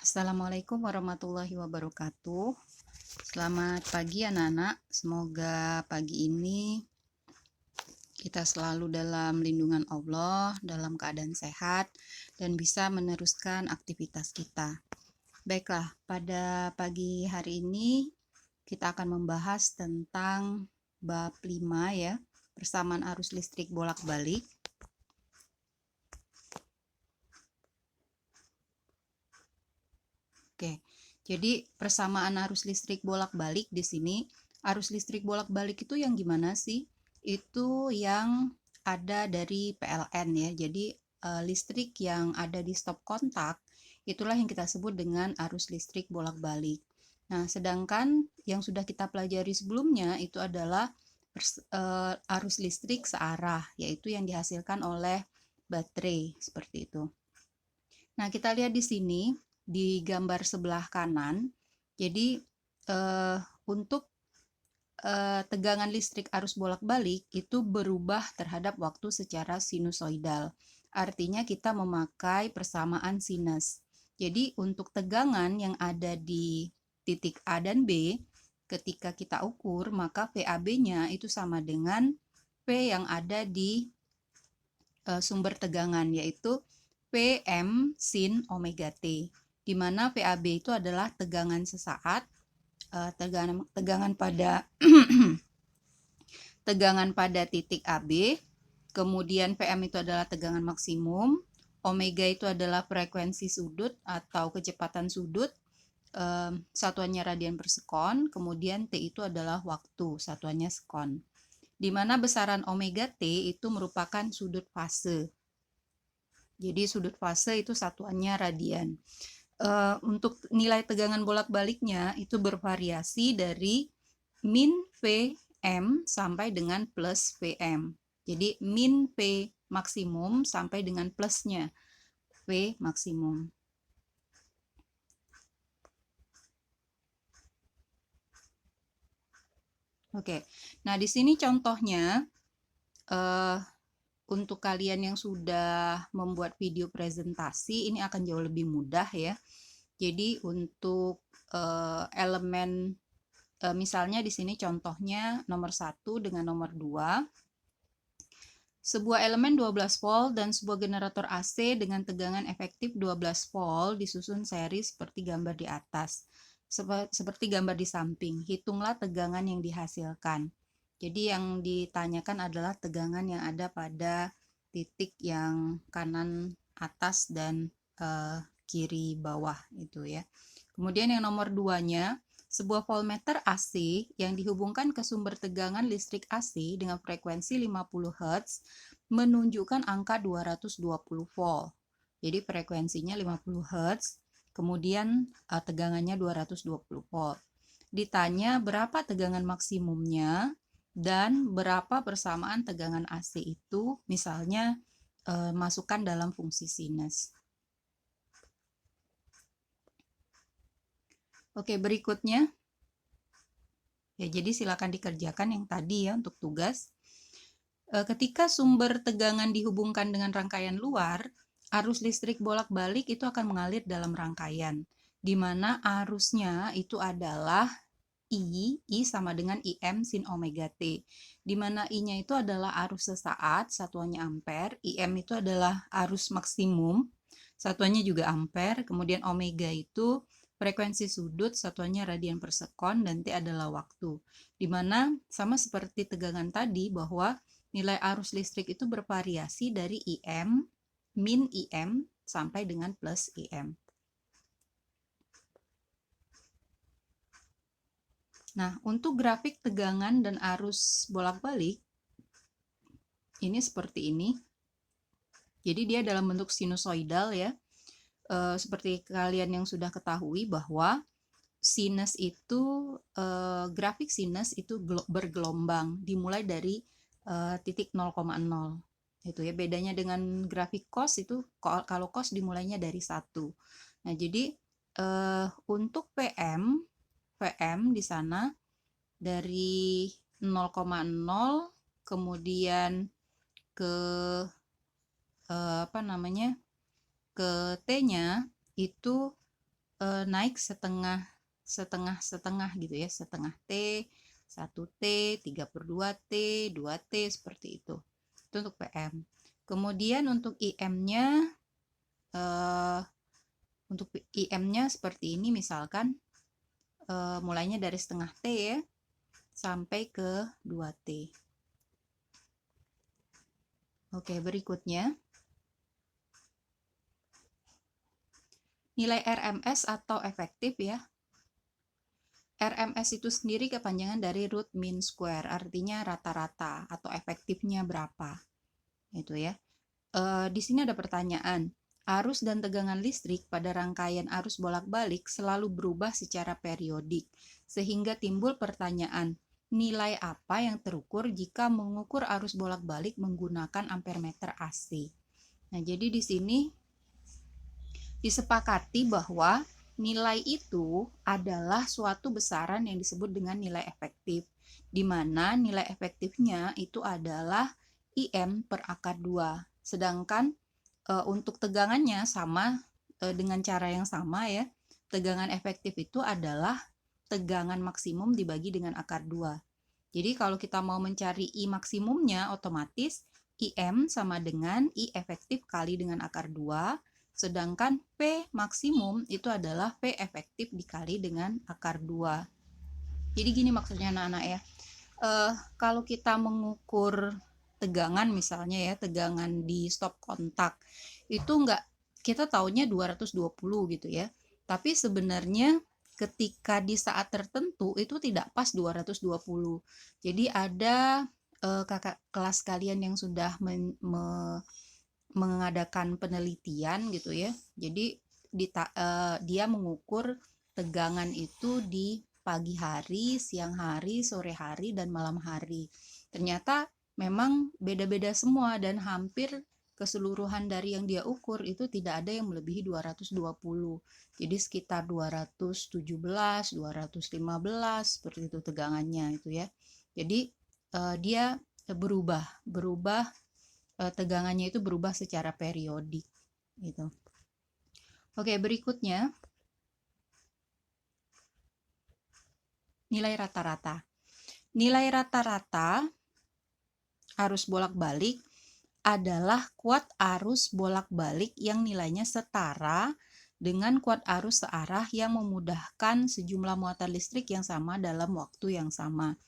Assalamualaikum warahmatullahi wabarakatuh. Selamat pagi anak-anak. Semoga pagi ini kita selalu dalam lindungan Allah, dalam keadaan sehat, dan bisa meneruskan aktivitas kita. Baiklah, pada pagi hari ini kita akan membahas tentang bab 5 ya, persamaan arus listrik bolak-balik. Oke, jadi persamaan arus listrik bolak-balik di sini, arus listrik bolak-balik itu yang gimana sih? Itu yang ada dari PLN ya. Jadi listrik yang ada di stop kontak itulah yang kita sebut dengan arus listrik bolak-balik. Nah, sedangkan yang sudah kita pelajari sebelumnya itu adalah arus listrik searah, yaitu yang dihasilkan oleh baterai seperti itu. Nah, kita lihat di sini di gambar sebelah kanan. Jadi untuk tegangan listrik arus bolak-balik itu berubah terhadap waktu secara sinusoidal. Artinya kita memakai persamaan sinus. Jadi untuk tegangan yang ada di titik A dan B, ketika kita ukur, maka VAB-nya itu sama dengan P yang ada di sumber tegangan, yaitu PM sin omega T, di mana VAB itu adalah tegangan sesaat, tegangan pada tegangan pada titik AB, kemudian PM itu adalah tegangan maksimum, omega itu adalah frekuensi sudut atau kecepatan sudut, satuannya radian per sekon, kemudian T itu adalah waktu, satuannya sekon. Di mana besaran omega T itu merupakan sudut fase. Jadi sudut fase itu satuannya radian. Untuk nilai tegangan bolak-baliknya itu bervariasi dari min Vm sampai dengan plus Vm. Jadi min P maksimum sampai dengan plusnya V maksimum. Oke, nah di sini contohnya untuk kalian yang sudah membuat video presentasi ini akan jauh lebih mudah ya. Jadi untuk elemen misalnya di sini contohnya nomor 1 dengan nomor 2. Sebuah elemen 12 volt dan sebuah generator AC dengan tegangan efektif 12 volt disusun seri seperti gambar di atas. Seperti gambar di samping. Hitunglah tegangan yang dihasilkan. Jadi yang ditanyakan adalah tegangan yang ada pada titik yang kanan atas dan kiri bawah itu ya. Kemudian yang nomor 2-nya, sebuah voltmeter AC yang dihubungkan ke sumber tegangan listrik AC dengan frekuensi 50 Hz menunjukkan angka 220 volt. Jadi frekuensinya 50 Hz, kemudian tegangannya 220 volt. Ditanya berapa tegangan maksimumnya dan berapa persamaan tegangan AC itu, misalnya masukkan dalam fungsi sinus. Oke, berikutnya. Ya, jadi silakan dikerjakan yang tadi ya untuk tugas. Ketika sumber tegangan dihubungkan dengan rangkaian luar, arus listrik bolak-balik itu akan mengalir dalam rangkaian, di mana arusnya itu adalah I sama dengan IM sin omega T, di mana I-nya itu adalah arus sesaat, satuannya ampere, IM itu adalah arus maksimum, satuannya juga ampere, kemudian omega itu frekuensi sudut, satuannya radian per sekon, dan T adalah waktu. Di mana sama seperti tegangan tadi bahwa nilai arus listrik itu bervariasi dari IM, min IM, sampai dengan plus IM. Nah, untuk grafik tegangan dan arus bolak-balik, ini seperti ini. Jadi dia dalam bentuk sinusoidal ya. Seperti kalian yang sudah ketahui bahwa sinus itu, grafik sinus itu bergelombang, dimulai dari titik 0,0. Itu ya, bedanya dengan grafik cos itu, kalau cos dimulainya dari 1. Nah, jadi untuk PM di sana dari 0,0 kemudian ke ke T-nya itu naik setengah gitu ya, setengah T, 1T, 3/2T, 2T, seperti itu. Itu untuk PM. Kemudian untuk IM-nya, seperti ini misalkan, mulainya dari setengah T ya, sampai ke 2T. Oke, berikutnya nilai RMS atau efektif ya. RMS itu sendiri kepanjangan dari root mean square, artinya rata-rata atau efektifnya berapa. Itu ya. Di sini ada pertanyaan. Arus dan tegangan listrik pada rangkaian arus bolak-balik selalu berubah secara periodik, sehingga timbul pertanyaan, nilai apa yang terukur jika mengukur arus bolak-balik menggunakan ampermeter AC? Nah, jadi di sini disepakati bahwa nilai itu adalah suatu besaran yang disebut dengan nilai efektif, di mana nilai efektifnya itu adalah IM per akar 2. Sedangkan untuk tegangannya sama dengan cara yang sama ya. Tegangan efektif itu adalah tegangan maksimum dibagi dengan akar 2. Jadi kalau kita mau mencari I maksimumnya, otomatis IM sama dengan I efektif kali dengan akar 2. Sedangkan P maksimum itu adalah P efektif dikali dengan akar 2. Jadi gini maksudnya anak-anak ya. Kalau kita mengukur tegangan misalnya ya, tegangan di stop kontak, itu enggak, kita taunya 220 gitu ya. Tapi sebenarnya ketika di saat tertentu itu tidak pas 220. Jadi ada kakak kelas kalian yang sudah mengadakan penelitian gitu ya. Jadi dia mengukur tegangan itu di pagi hari, siang hari, sore hari, dan malam hari. Ternyata memang beda-beda semua dan hampir keseluruhan dari yang dia ukur itu tidak ada yang melebihi 220. Jadi sekitar 217, 215 seperti itu tegangannya itu ya. Jadi dia berubah tegangannya itu berubah secara periodik gitu. Oke, berikutnya nilai rata-rata. Nilai rata-rata arus bolak-balik adalah kuat arus bolak-balik yang nilainya setara dengan kuat arus searah yang memudahkan sejumlah muatan listrik yang sama dalam waktu yang sama.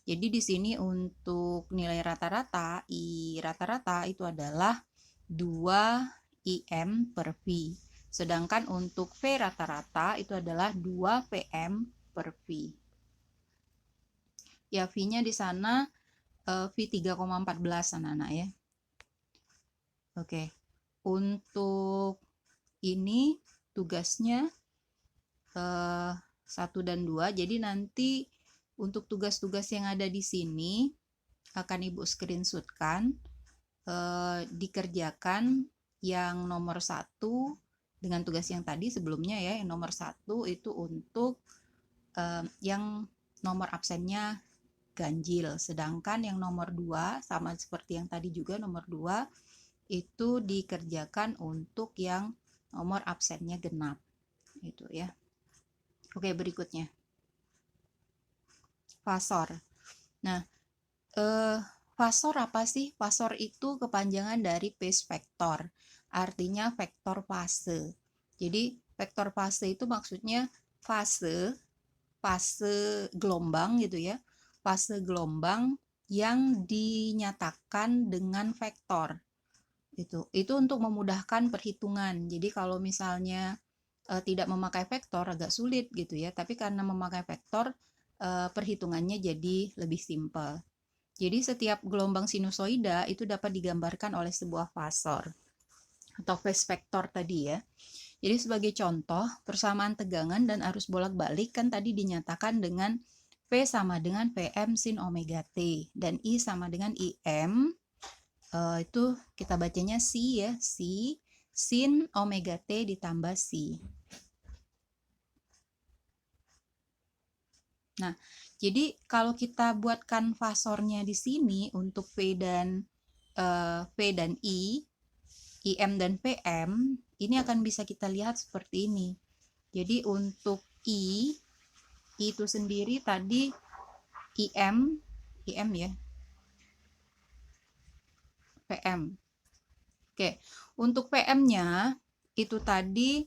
Jadi di sini untuk nilai rata-rata, I rata-rata itu adalah 2 IM per V. Sedangkan untuk V rata-rata itu adalah 2 PM per V. Ya, V-nya di sana V 3,14 anak-anak ya. Oke. Untuk ini tugasnya 1 dan 2. Jadi nanti untuk tugas-tugas yang ada di sini akan Ibu screenshotkan, dikerjakan yang nomor 1 dengan tugas yang tadi sebelumnya ya. Yang nomor 1 itu untuk yang nomor absennya ganjil, sedangkan yang nomor 2 sama seperti yang tadi juga nomor 2 itu dikerjakan untuk yang nomor absennya genap itu ya. Oke, berikutnya fasor. Nah, fasor apa sih? Fasor itu kepanjangan dari phase vector, artinya vektor fase. Jadi vektor fase itu maksudnya fase gelombang gitu ya, fase gelombang yang dinyatakan dengan vektor. Itu untuk memudahkan perhitungan. Jadi kalau misalnya tidak memakai vektor agak sulit gitu ya, tapi karena memakai vektor perhitungannya jadi lebih simpel. Jadi setiap gelombang sinusoida itu dapat digambarkan oleh sebuah fasor atau phase vector tadi ya. Jadi sebagai contoh, persamaan tegangan dan arus bolak-balik kan tadi dinyatakan dengan P sama dengan PM sin omega T dan I sama dengan IM, itu kita bacanya C ya, C sin omega T ditambah C. Nah, jadi kalau kita buatkan fasornya di sini untuk P dan I, IM dan PM, ini akan bisa kita lihat seperti ini. Jadi untuk I itu sendiri tadi IM ya, PM. Oke, untuk PM-nya itu tadi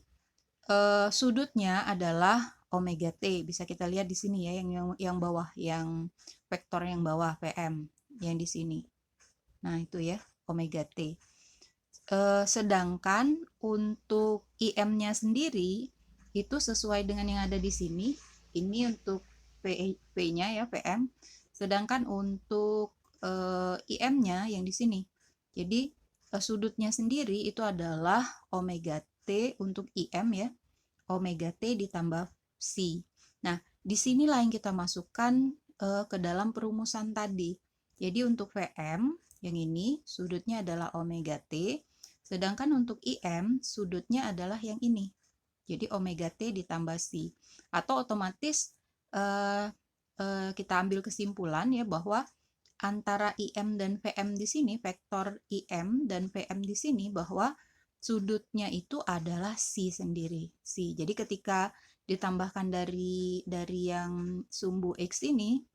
sudutnya adalah omega T. Bisa kita lihat di sini ya, yang bawah, yang vektor yang bawah PM yang di sini. Nah, itu ya, omega T. Sedangkan untuk IM-nya sendiri itu sesuai dengan yang ada di sini. Ini untuk P-nya ya, PM. Sedangkan untuk IM-nya yang di sini. Jadi sudutnya sendiri itu adalah omega T untuk IM ya. Omega T ditambah C. Nah, disinilah yang kita masukkan ke dalam perumusan tadi. Jadi untuk VM yang ini sudutnya adalah omega T, sedangkan untuk IM sudutnya adalah yang ini. Jadi omega T ditambah C. Atau otomatis kita ambil kesimpulan ya bahwa antara IM dan VM di sini, vektor IM dan VM di sini, bahwa sudutnya itu adalah C sendiri. C. Jadi ketika ditambahkan dari yang sumbu X ini,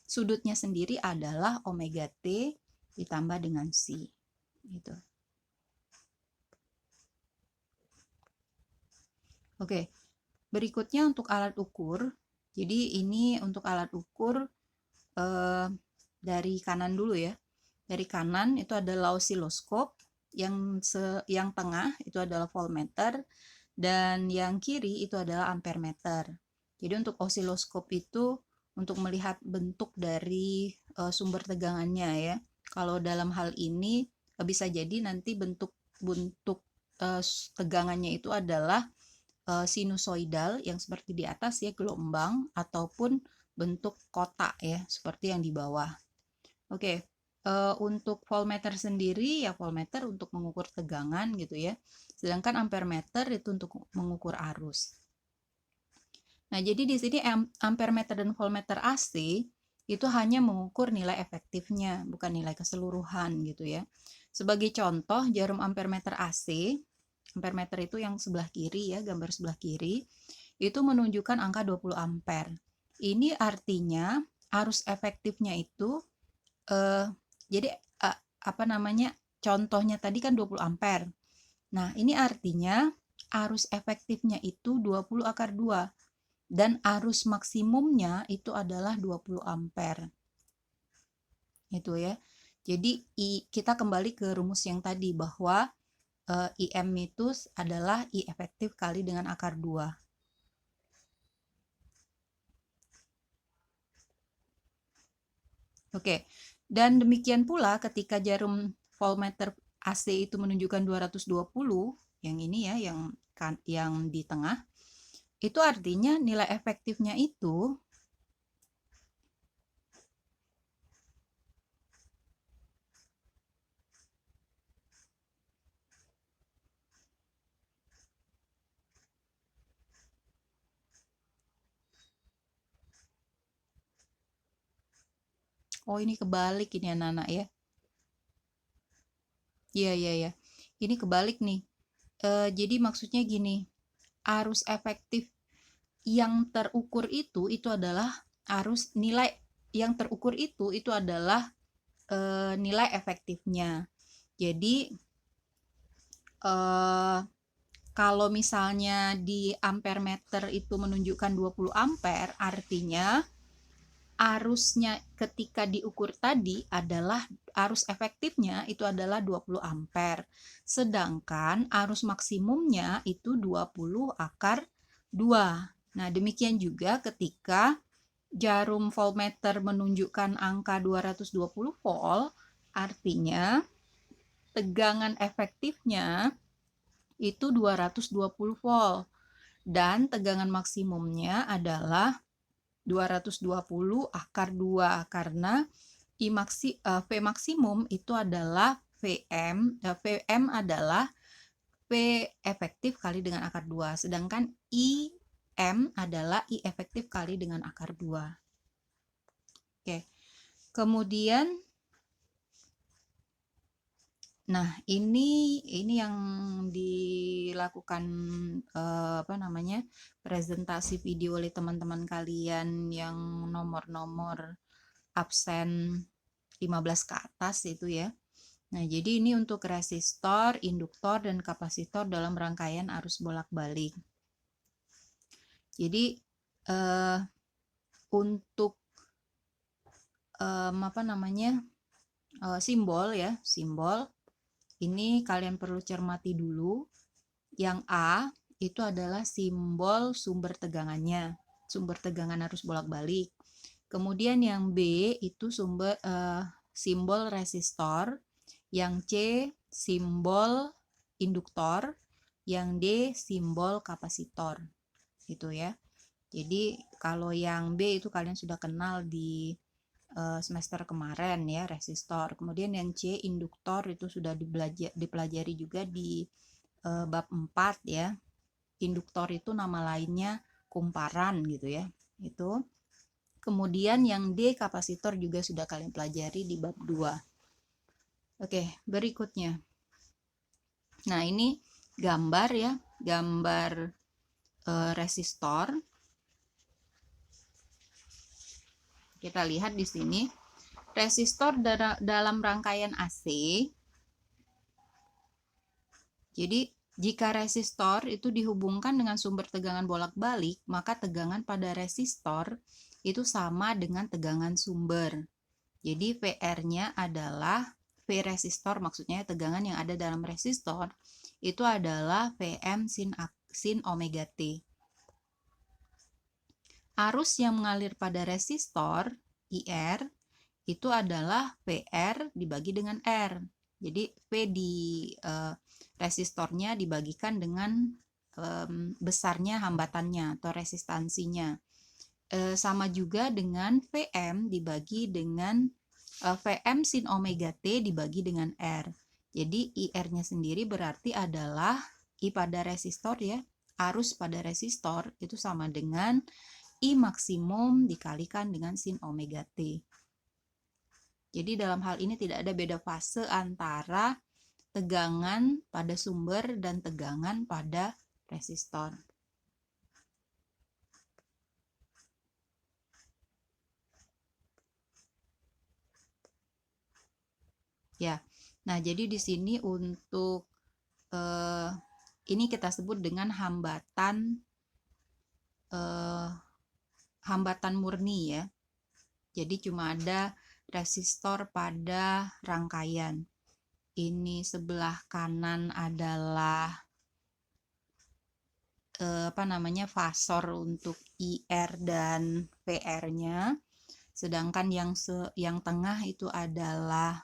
sudutnya sendiri adalah omega T ditambah dengan C. Gitu. Oke. Berikutnya untuk alat ukur. Jadi ini untuk alat ukur dari kanan dulu ya. Dari kanan itu adalah osiloskop, yang tengah itu adalah voltmeter, dan yang kiri itu adalah ampermeter. Jadi untuk osiloskop itu untuk melihat bentuk dari sumber tegangannya ya. Kalau dalam hal ini bisa jadi nanti bentuk tegangannya itu adalah sinusoidal yang seperti di atas ya, gelombang, ataupun bentuk kotak ya, seperti yang di bawah. Oke, untuk voltmeter sendiri ya, voltmeter untuk mengukur tegangan gitu ya. Sedangkan ampermeter itu untuk mengukur arus. Nah, jadi di sini ampermeter dan voltmeter AC itu hanya mengukur nilai efektifnya, bukan nilai keseluruhan gitu ya. Sebagai contoh, jarum ampermeter AC, ampermeter itu yang sebelah kiri ya, gambar sebelah kiri, itu menunjukkan angka 20 ampere. Ini artinya arus efektifnya itu jadi contohnya tadi kan 20 ampere. Nah, ini artinya arus efektifnya itu 20 akar 2 dan arus maksimumnya itu adalah 20 ampere. Itu ya. Jadi kita kembali ke rumus yang tadi bahwa IM itu adalah I efektif kali dengan akar 2. Oke, dan demikian pula ketika jarum voltmeter AC itu menunjukkan 220, yang ini ya, yang di tengah, itu artinya nilai efektifnya itu ini kebalik ini anak-anak ya. Iya. Ini kebalik nih. Jadi maksudnya gini, arus efektif yang terukur itu adalah nilai yang terukur itu adalah nilai efektifnya. Jadi kalau misalnya di ampermeter itu menunjukkan 20 ampere, artinya arusnya ketika diukur tadi adalah arus efektifnya itu adalah 20 ampere. Sedangkan arus maksimumnya itu 20 akar 2. Nah, demikian juga ketika jarum voltmeter menunjukkan angka 220 volt, artinya tegangan efektifnya itu 220 volt dan tegangan maksimumnya adalah 220 akar 2 karena V maksimum itu adalah VM adalah V efektif kali dengan akar 2, sedangkan IM adalah I efektif kali dengan akar 2. Oke. Kemudian Nah, ini yang dilakukan presentasi video oleh teman-teman kalian yang nomor-nomor absen 15 ke atas itu ya. Nah, jadi ini untuk resistor, induktor, dan kapasitor dalam rangkaian arus bolak-balik. Jadi untuk simbol ya, simbol ini kalian perlu cermati dulu. Yang A itu adalah simbol sumber tegangannya, sumber tegangan arus bolak-balik. Kemudian yang B itu simbol resistor, yang C simbol induktor, yang D simbol kapasitor. Gitu ya. Jadi kalau yang B itu kalian sudah kenal di semester kemarin ya, resistor. Kemudian yang C induktor itu sudah dipelajari juga di bab 4 ya. Induktor itu nama lainnya kumparan gitu ya. Itu. Kemudian yang D kapasitor juga sudah kalian pelajari di bab 2. Oke, berikutnya. Nah, ini gambar ya, gambar resistor. Kita lihat di sini, resistor dalam rangkaian AC. Jadi, jika resistor itu dihubungkan dengan sumber tegangan bolak-balik, maka tegangan pada resistor itu sama dengan tegangan sumber. Jadi, PR-nya adalah V resistor, maksudnya tegangan yang ada dalam resistor, itu adalah Vm sin omega T. Arus yang mengalir pada resistor, IR, itu adalah PR dibagi dengan R. Jadi V di resistornya dibagikan dengan besarnya hambatannya atau resistansinya. Sama juga dengan Vm dibagi dengan Vm sin omega T dibagi dengan R. Jadi IR-nya sendiri berarti adalah I pada resistor ya, arus pada resistor itu sama dengan I maksimum dikalikan dengan sin omega T. Jadi dalam hal ini tidak ada beda fase antara tegangan pada sumber dan tegangan pada resistor. Ya, nah jadi di sini untuk ini kita sebut dengan hambatan murni ya. Jadi cuma ada resistor pada rangkaian. Ini sebelah kanan adalah fasor untuk IR dan VR-nya. Sedangkan yang tengah itu adalah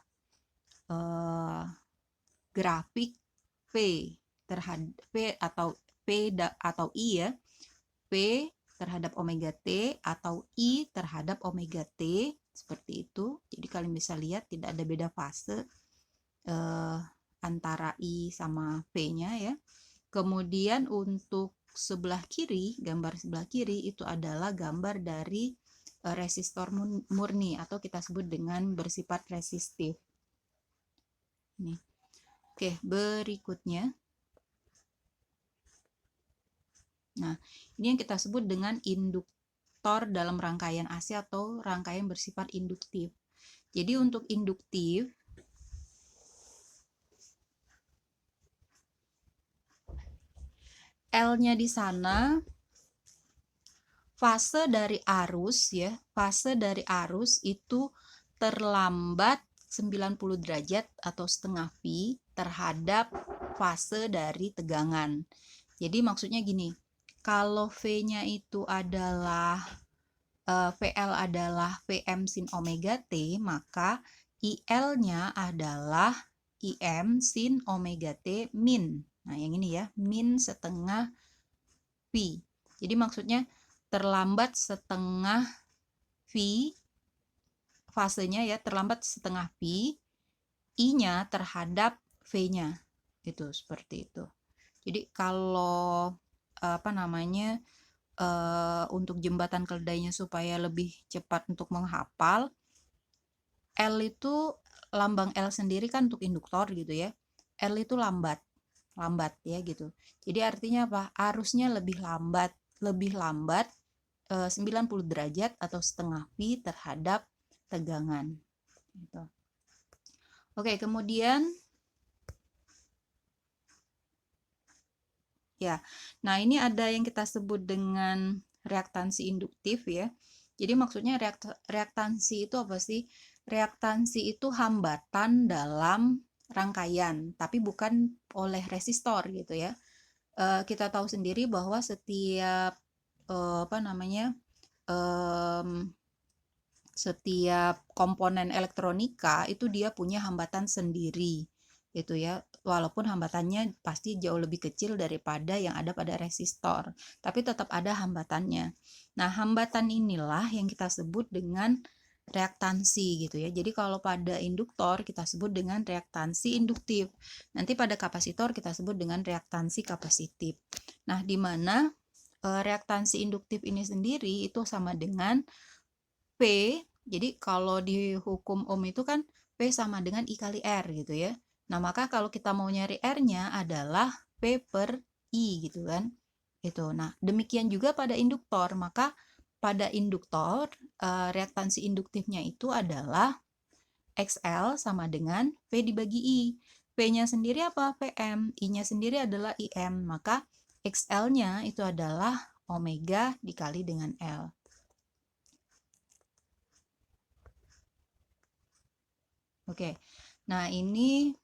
grafik P terhadap P atau I ya. P terhadap omega T atau I terhadap omega T, seperti itu. Jadi kalian bisa lihat tidak ada beda fase antara I sama P-nya ya. Kemudian untuk sebelah kiri, gambar sebelah kiri itu adalah gambar dari resistor murni atau kita sebut dengan bersifat resistif. Nih. Oke, berikutnya. Nah, ini yang kita sebut dengan induktor dalam rangkaian AC atau rangkaian bersifat induktif. Jadi untuk induktif, L-nya di sana fase dari arus ya, fase dari arus itu terlambat 90 derajat atau setengah V terhadap fase dari tegangan. Jadi maksudnya gini, kalau V-nya itu adalah VL adalah Vm sin omega T, maka IL-nya adalah IM sin omega T min. Nah, yang ini ya, min setengah V. Jadi maksudnya terlambat setengah V, fasenya ya, terlambat setengah V, I-nya terhadap V-nya. Itu seperti itu. Jadi kalau untuk jembatan keledainya supaya lebih cepat untuk menghafal, L itu lambang L sendiri kan untuk induktor gitu ya. L itu lambat ya gitu. Jadi artinya apa? Arusnya lebih lambat 90 derajat atau setengah V terhadap tegangan. Gitu. Oke, kemudian ya, nah ini ada yang kita sebut dengan reaktansi induktif ya. Jadi maksudnya reaktansi itu apa sih? Reaktansi itu hambatan dalam rangkaian, tapi bukan oleh resistor gitu ya. Kita tahu sendiri bahwa setiap setiap komponen elektronika itu dia punya hambatan sendiri gitu ya, walaupun hambatannya pasti jauh lebih kecil daripada yang ada pada resistor, tapi tetap ada hambatannya. Nah, hambatan inilah yang kita sebut dengan reaktansi gitu ya. Jadi kalau pada induktor kita sebut dengan reaktansi induktif, nanti pada kapasitor kita sebut dengan reaktansi kapasitif. Nah, di mana reaktansi induktif ini sendiri itu sama dengan P. Jadi kalau di hukum Ohm itu kan P sama dengan I kali R gitu ya. Nah, maka kalau kita mau nyari R-nya adalah P per I gitu kan. Itu. Nah, demikian juga pada induktor. Maka pada induktor reaktansi induktifnya itu adalah XL sama dengan P dibagi I. P-nya sendiri apa? PM. I-nya sendiri adalah IM. Maka XL-nya itu adalah omega dikali dengan L. Oke, nah ini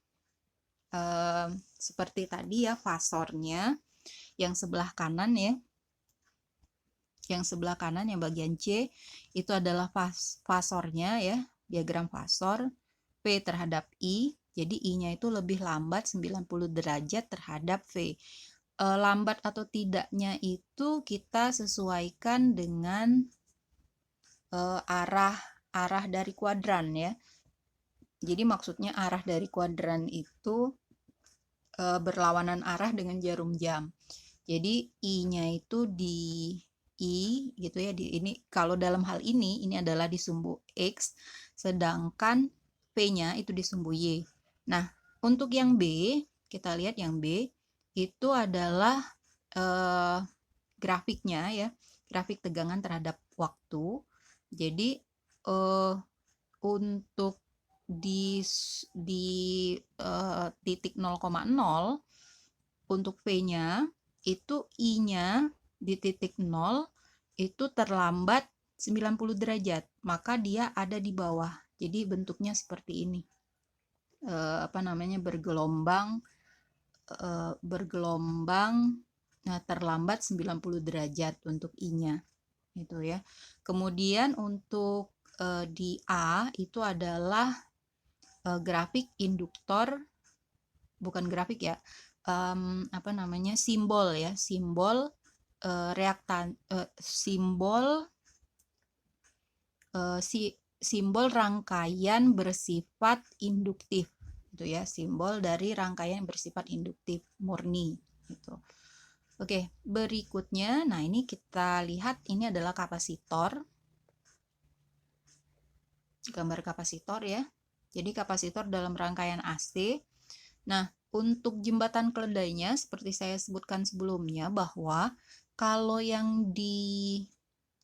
seperti tadi ya fasornya yang sebelah kanan ya. Yang sebelah kanan yang bagian C itu adalah fasornya ya, diagram fasor P terhadap I. Jadi I-nya itu lebih lambat 90 derajat terhadap V. Lambat atau tidaknya itu kita sesuaikan dengan arah dari kuadran ya. Jadi maksudnya arah dari kuadran itu berlawanan arah dengan jarum jam. Jadi I-nya itu di I gitu ya, ini kalau dalam hal ini adalah di sumbu X, sedangkan P-nya itu di sumbu Y. Nah, untuk yang B, kita lihat yang B itu adalah grafiknya ya, grafik tegangan terhadap waktu. Jadi untuk di titik 0,0 untuk V-nya itu I-nya di titik 0 itu terlambat 90 derajat, maka dia ada di bawah. Jadi bentuknya seperti ini. Bergelombang terlambat 90 derajat untuk I-nya. Itu ya. Kemudian untuk di A itu adalah grafik induktor, bukan grafik ya, simbol ya, simbol simbol rangkaian bersifat induktif gitu ya, simbol dari rangkaian bersifat induktif murni gitu. Oke, berikutnya, nah ini kita lihat ini adalah kapasitor, gambar kapasitor ya. Jadi kapasitor dalam rangkaian AC. Nah, untuk jembatan keledainya seperti saya sebutkan sebelumnya bahwa kalau yang di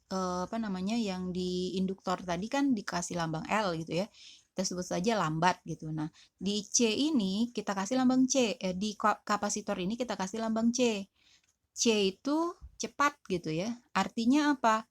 yang di induktor tadi kan dikasih lambang L gitu ya. Kita sebut saja lambat gitu. Nah, di C ini kita kasih lambang C, di kapasitor ini kita kasih lambang C. C itu cepat gitu ya. Artinya apa?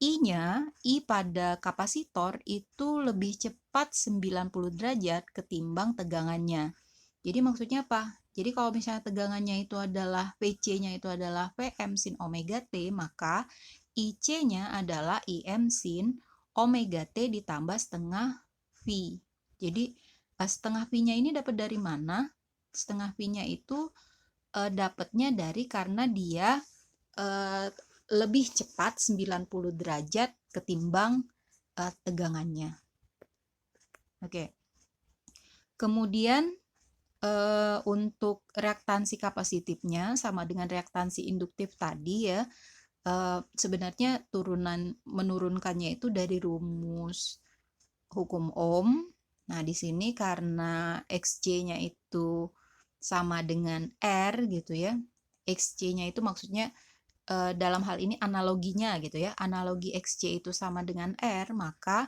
I-nya, I pada kapasitor itu lebih cepat 90 derajat ketimbang tegangannya. Jadi maksudnya apa? Jadi kalau misalnya tegangannya itu adalah Vc-nya itu adalah Vm sin omega T, maka IC-nya adalah Im sin omega T ditambah setengah V. Jadi setengah V-nya ini dapat dari mana? Setengah V-nya itu dapatnya dari karena dia lebih cepat 90 derajat ketimbang tegangannya. Oke. Kemudian untuk reaktansi kapasitifnya sama dengan reaktansi induktif tadi ya. Sebenarnya menurunkannya itu dari rumus hukum Ohm. Nah, di sini karena XC-nya itu sama dengan R gitu ya. XC-nya itu maksudnya dalam hal ini analoginya gitu ya. Analogi XC itu sama dengan R, maka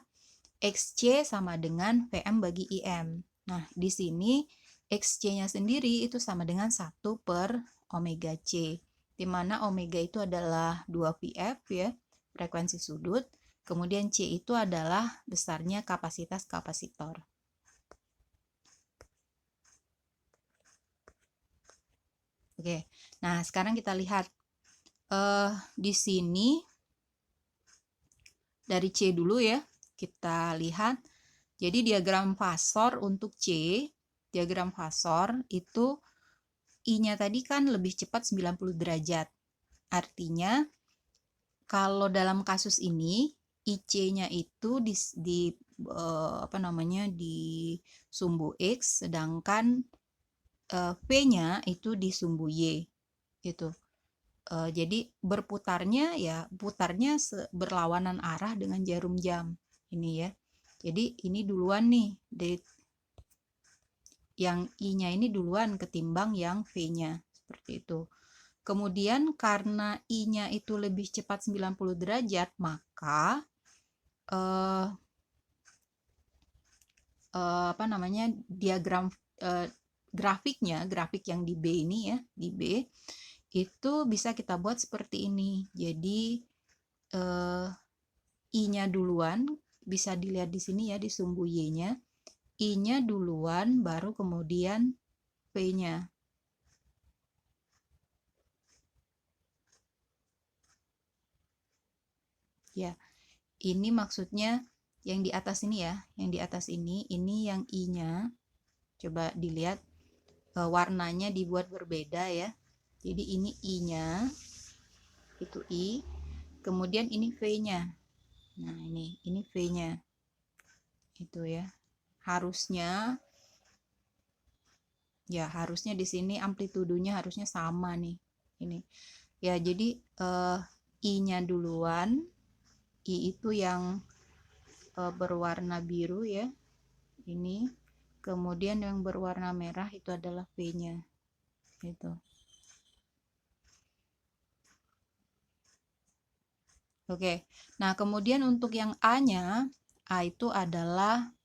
XC sama dengan VM bagi IM. Nah, di sini XC-nya sendiri itu sama dengan 1 per omega C, di mana omega itu adalah 2 VF ya, frekuensi sudut, kemudian C itu adalah besarnya kapasitas kapasitor. Oke, nah sekarang kita lihat di sini dari C dulu ya, kita lihat. Jadi diagram fasor untuk C, diagram fasor itu I-nya tadi kan lebih cepat 90 derajat. Artinya kalau dalam kasus ini IC-nya itu di sumbu X, sedangkan V-nya itu di sumbu Y gitu. Jadi putarnya berlawanan arah dengan jarum jam ini ya. Jadi ini duluan nih, yang I-nya ini duluan ketimbang yang V-nya, seperti itu. Kemudian karena I-nya itu lebih cepat 90 derajat, maka diagram grafiknya, grafik yang di B ini ya, di B itu bisa kita buat seperti ini. Jadi I-nya duluan, bisa dilihat di sini ya, di sumbu Y-nya. I-nya duluan, baru kemudian V-nya. Ya, ini maksudnya yang di atas ini ya, yang di atas ini yang I-nya. Coba dilihat, warnanya dibuat berbeda ya. Jadi ini I-nya, itu I, kemudian ini V-nya. Nah, ini V-nya. Itu ya. Harusnya di sini amplitudonya harusnya sama nih. Ini. Ya, jadi I-nya duluan. I itu yang berwarna biru ya. Ini. Kemudian yang berwarna merah itu adalah V-nya. Gitu. Oke. Nah, kemudian untuk yang A-nya, A itu adalah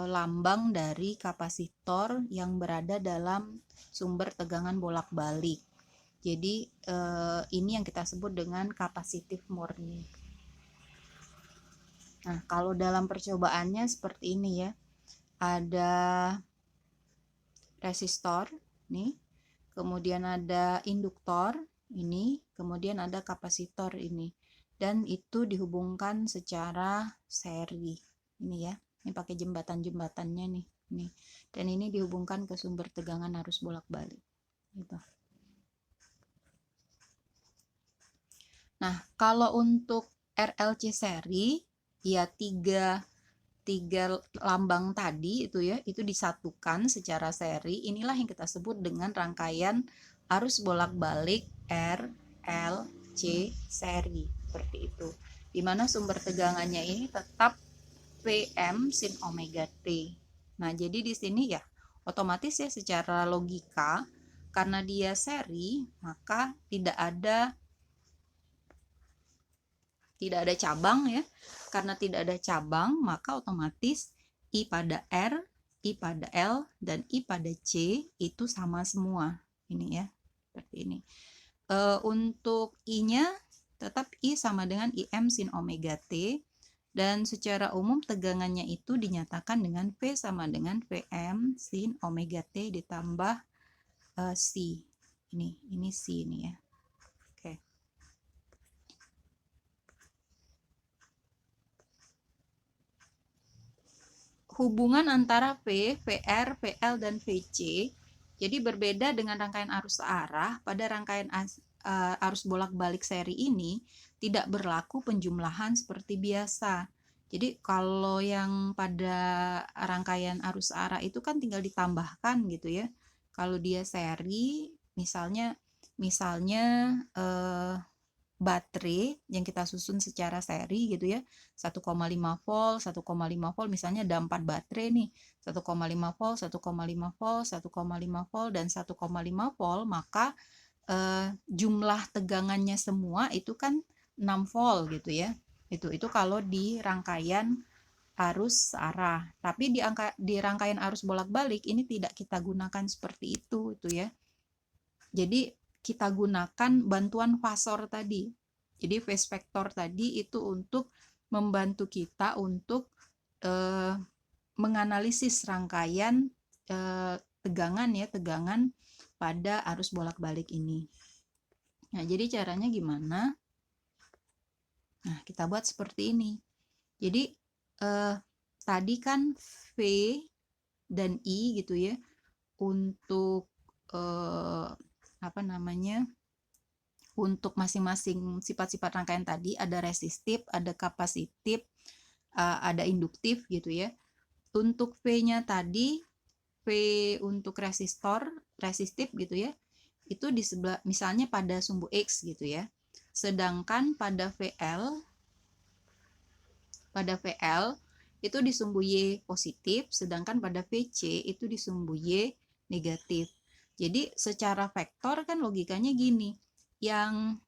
lambang dari kapasitor yang berada dalam sumber tegangan bolak-balik. Jadi ini yang kita sebut dengan kapasitif murni. Nah, kalau dalam percobaannya seperti ini ya. Ada resistor nih, kemudian ada induktor ini, kemudian ada kapasitor ini. Dan itu dihubungkan secara seri. Ini ya. Ini pakai jembatan-jembatannya nih. Nih. Dan ini dihubungkan ke sumber tegangan arus bolak-balik. Gitu. Nah, kalau untuk RLC seri, ya tiga lambang tadi itu ya, itu disatukan secara seri. Inilah yang kita sebut dengan rangkaian arus bolak-balik RLC seri, seperti itu. Dimana sumber tegangannya ini tetap Vm sin omega T. Nah, jadi di sini ya otomatis ya secara logika, karena dia seri, maka tidak ada cabang ya. Karena tidak ada cabang, maka otomatis I pada R, I pada L, dan I pada C itu sama semua. Ini ya, seperti ini. Untuk I-nya tetap I sama dengan IM sin omega T. Dan secara umum tegangannya itu dinyatakan dengan V sama dengan Vm sin omega T ditambah C. Ini C ini ya. Oke. Hubungan antara V, VR, VL, dan VC jadi berbeda dengan rangkaian arus searah. Pada rangkaian arus bolak-balik seri ini tidak berlaku penjumlahan seperti biasa. Jadi kalau yang pada rangkaian arus searah itu kan tinggal ditambahkan gitu ya. Kalau dia seri, misalnya baterai yang kita susun secara seri gitu ya, 1,5 volt, 1,5 volt, misalnya ada 4 baterai nih, 1,5 volt, 1,5 volt, 1,5 volt, dan 1,5 volt, maka jumlah tegangannya semua itu kan 6 volt gitu ya. Itu kalau di rangkaian arus searah. Tapi di rangkaian arus bolak-balik ini tidak kita gunakan seperti itu ya. Jadi kita gunakan bantuan fasor tadi. Jadi phase vector tadi itu untuk membantu kita untuk menganalisis rangkaian tegangan pada arus bolak-balik ini. Nah, jadi caranya gimana? Nah, kita buat seperti ini. Jadi tadi kan V dan I gitu ya, untuk untuk masing-masing sifat-sifat rangkaian tadi ada resistif, ada kapasitif, ada induktif gitu ya. Untuk V-nya tadi, V untuk resistif gitu ya, itu di sebelah, misalnya pada sumbu X gitu ya. Sedangkan pada VL itu di sumbu Y positif, sedangkan pada VC itu di sumbu Y negatif. Jadi secara vektor kan logikanya gini, yang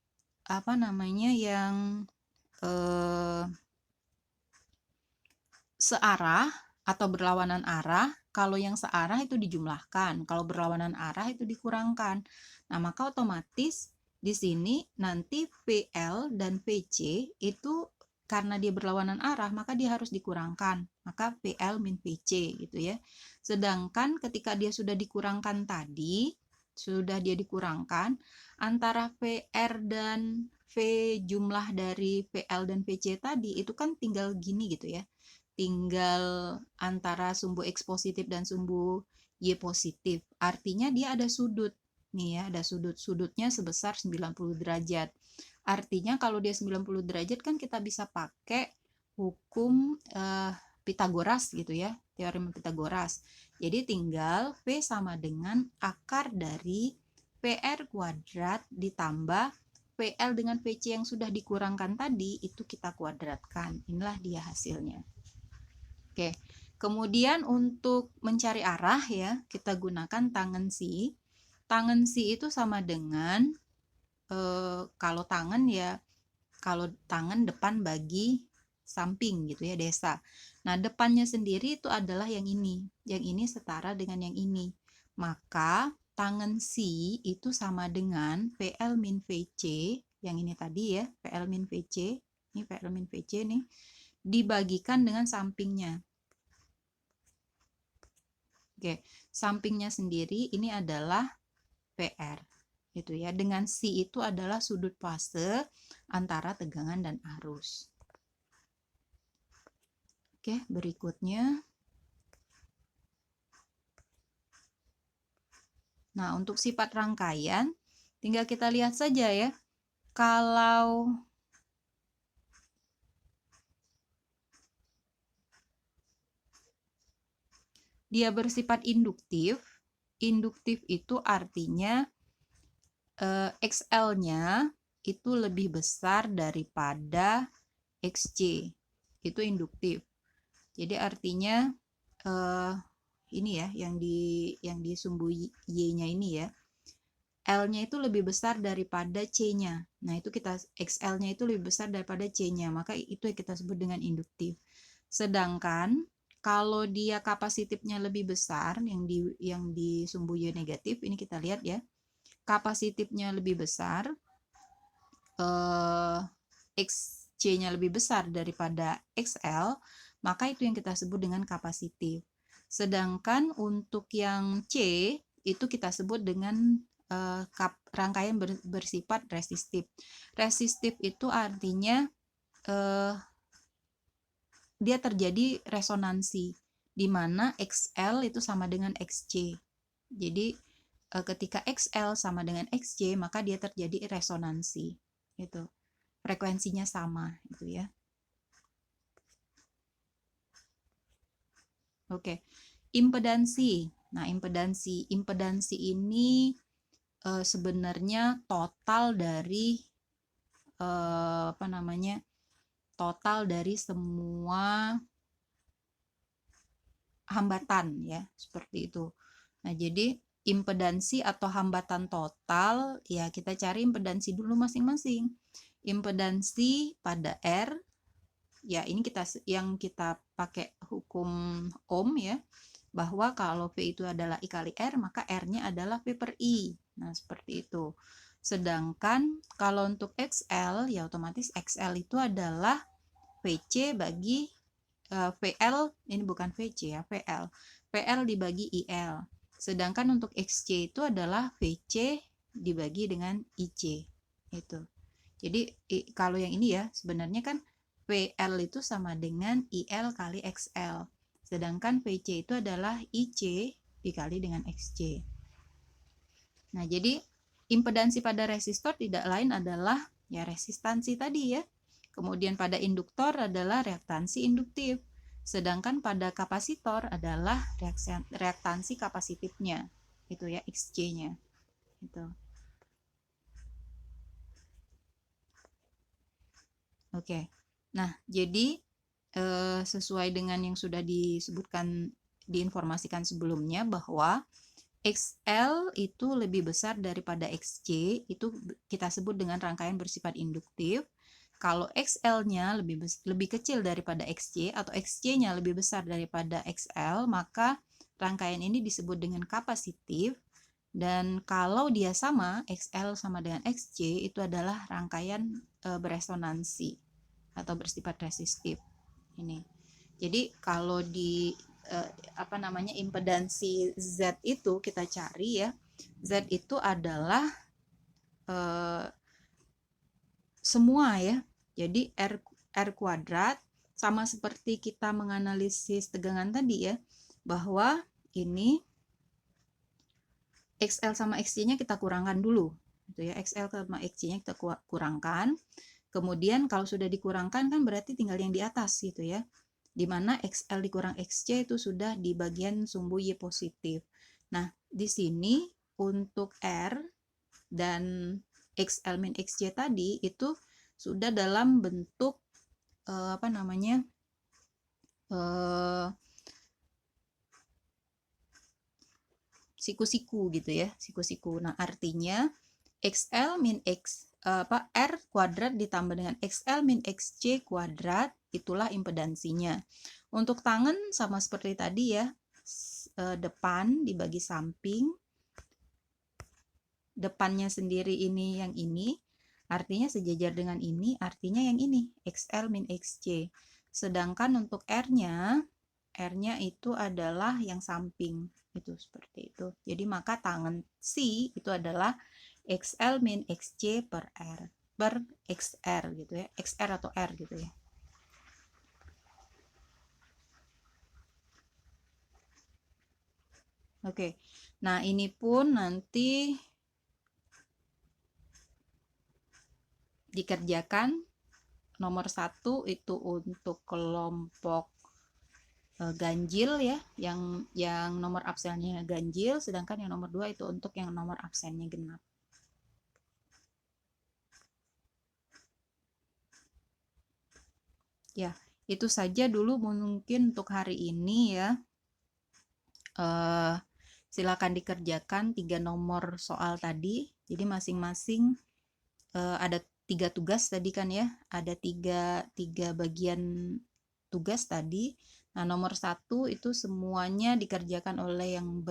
searah atau berlawanan arah, kalau yang searah itu dijumlahkan, kalau berlawanan arah itu dikurangkan. Nah, maka otomatis di sini nanti VL dan VC itu karena dia berlawanan arah, maka dia harus dikurangkan. Maka VL min VC gitu ya. Sedangkan ketika dia sudah dikurangkan tadi, antara VR dan V jumlah dari VL dan VC tadi itu kan tinggal gini gitu ya. Tinggal antara sumbu X positif dan sumbu Y positif. Artinya dia ada sudut. Nih ya, ada sudutnya sebesar 90 derajat. Artinya kalau dia 90 derajat kan kita bisa pakai hukum Pitagoras gitu ya, teorema Pitagoras. Jadi tinggal V sama dengan akar dari PR kuadrat ditambah VL dengan VC yang sudah dikurangkan tadi, itu kita kuadratkan. Inilah dia hasilnya. Oke, kemudian untuk mencari arah ya, kita gunakan tangen si. Tangen si itu sama dengan kalau tangen depan bagi samping gitu ya, desa. Nah, depannya sendiri itu adalah yang ini. Yang ini setara dengan yang ini. Maka tangen si itu sama dengan VL min VC, yang ini tadi ya, VL min VC. Ini VL min VC nih, dibagikan dengan sampingnya. Oke, sampingnya sendiri ini adalah PR. Gitu ya. Dengan si itu adalah sudut fase antara tegangan dan arus. Oke, berikutnya. Nah, untuk sifat rangkaian, tinggal kita lihat saja ya. Kalau dia bersifat induktif itu artinya XL-nya itu lebih besar daripada XC. Itu induktif. Jadi artinya ini ya, yang di sumbu Y-nya ini ya, L-nya itu lebih besar daripada C-nya. Nah, itu XL-nya itu lebih besar daripada C-nya, maka itu yang kita sebut dengan induktif. Sedangkan kalau dia kapasitifnya lebih besar, yang di sumbu Y negatif, ini kita lihat ya, kapasitifnya lebih besar, XC-nya lebih besar daripada XL, maka itu yang kita sebut dengan kapasitif. Sedangkan untuk yang C, itu kita sebut dengan rangkaian bersifat resistif. Resistif itu artinya dia terjadi resonansi, di mana XL itu sama dengan XC. Jadi ketika XL sama dengan XC, maka dia terjadi resonansi. Gitu. Frekuensinya sama gitu ya. Oke. Impedansi. Nah, impedansi ini sebenarnya total dari apa namanya, total dari semua hambatan ya, seperti itu. Nah, jadi impedansi atau hambatan total ya kita cari impedansi dulu masing-masing. Impedansi pada R ya ini yang kita pakai hukum Ohm ya, bahwa kalau V itu adalah I kali R maka R-nya adalah V per I. Nah, seperti itu. Sedangkan kalau untuk XL ya otomatis XL itu adalah VC bagi VL, ini bukan VC ya, VL dibagi IL. Sedangkan untuk XC itu adalah VC dibagi dengan IC. Itu. Jadi kalau yang ini ya sebenarnya kan VL itu sama dengan IL kali XL. Sedangkan VC itu adalah IC dikali dengan XC. Nah, jadi impedansi pada resistor tidak lain adalah ya resistansi tadi ya. Kemudian pada induktor adalah reaktansi induktif. Sedangkan pada kapasitor adalah reaktansi kapasitifnya. Itu ya XC-nya. Itu. Oke. Nah, jadi sesuai dengan yang sudah disebutkan diinformasikan sebelumnya bahwa XL itu lebih besar daripada XC, itu kita sebut dengan rangkaian bersifat induktif. Kalau XL-nya lebih kecil daripada XC atau XC-nya lebih besar daripada XL, maka rangkaian ini disebut dengan kapasitif. Dan kalau dia sama, XL sama dengan XC, itu adalah rangkaian beresonansi atau bersifat resistif. Ini. Jadi kalau di apa namanya impedansi Z itu kita cari ya, Z itu adalah semua ya. Jadi R kuadrat sama seperti kita menganalisis tegangan tadi ya, bahwa ini XL sama XC-nya kita kurangkan dulu. Gitu ya, XL sama XC-nya kita kurangkan. Kemudian kalau sudah dikurangkan kan berarti tinggal yang di atas gitu ya. Dimana XL dikurang XC itu sudah di bagian sumbu Y positif. Nah, di sini untuk R dan XL min XC tadi itu sudah dalam bentuk apa namanya siku-siku gitu ya, siku-siku. Nah, artinya XL min R kuadrat ditambah dengan XL min XC kuadrat, itulah impedansinya. Untuk tangan sama seperti tadi ya, depan dibagi samping, depannya sendiri ini yang ini, artinya sejajar dengan ini, artinya yang ini, XL min XC. Sedangkan untuk R-nya itu adalah yang samping, itu seperti itu. Jadi maka tangan C itu adalah XL min XC per R, per XR gitu ya, XR atau R gitu ya. Oke, nah ini pun nanti dikerjakan. Nomor 1 itu untuk kelompok ganjil ya, yang nomor absennya ganjil, sedangkan yang nomor 2 itu untuk yang nomor absennya genap. Ya, itu saja dulu mungkin untuk hari ini ya. Silakan dikerjakan 3 nomor soal tadi. Jadi masing-masing ada 3 tugas tadi kan ya, ada tiga bagian tugas tadi. Nah, nomor 1 itu semuanya dikerjakan oleh yang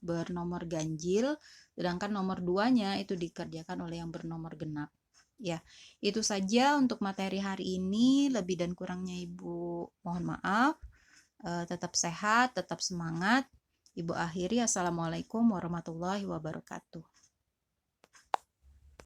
bernomor ganjil, sedangkan nomor 2-nya itu dikerjakan oleh yang bernomor genap. Ya, itu saja untuk materi hari ini. Lebih dan kurangnya Ibu mohon maaf. Tetap sehat, tetap semangat. Ibu akhiri, Assalamualaikum warahmatullahi wabarakatuh.